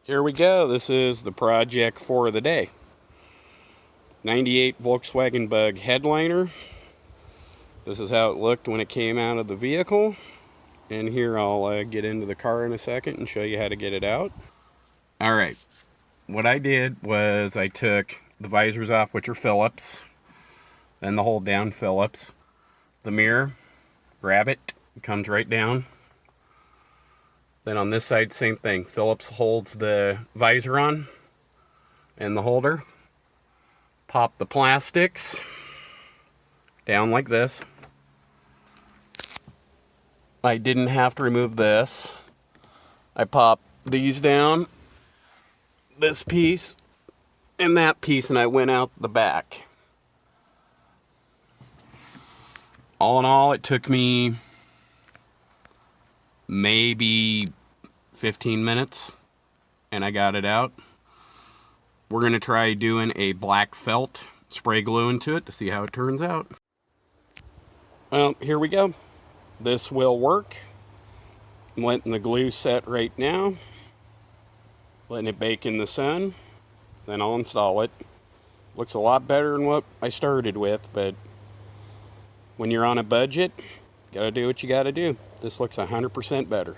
Here we go. This is the project for the day. 98 Volkswagen Bug headliner. This is how it looked when it came out of the vehicle. And here I'll get into the car in a second and show you how to get it out. Alright, what I did was I took the visors off, which are Phillips, then the hold down Phillips. The mirror, grab it, it comes right down. Then on this side, same thing. Phillips holds the visor on and the holder. Pop the plastics down like this. I didn't have to remove this. I pop these down, this piece and that piece, and I went out the back. All in all, it took me maybe 15 minutes and I got it out. We're going to try doing a black felt, spray glue into it to see how it turns out. Well, here we go. This will work. I'm letting the glue set right now. Letting it bake in the sun. Then I'll install it. Looks a lot better than what I started with, but when you're on a budget, gotta do what you gotta do. This looks 100% better.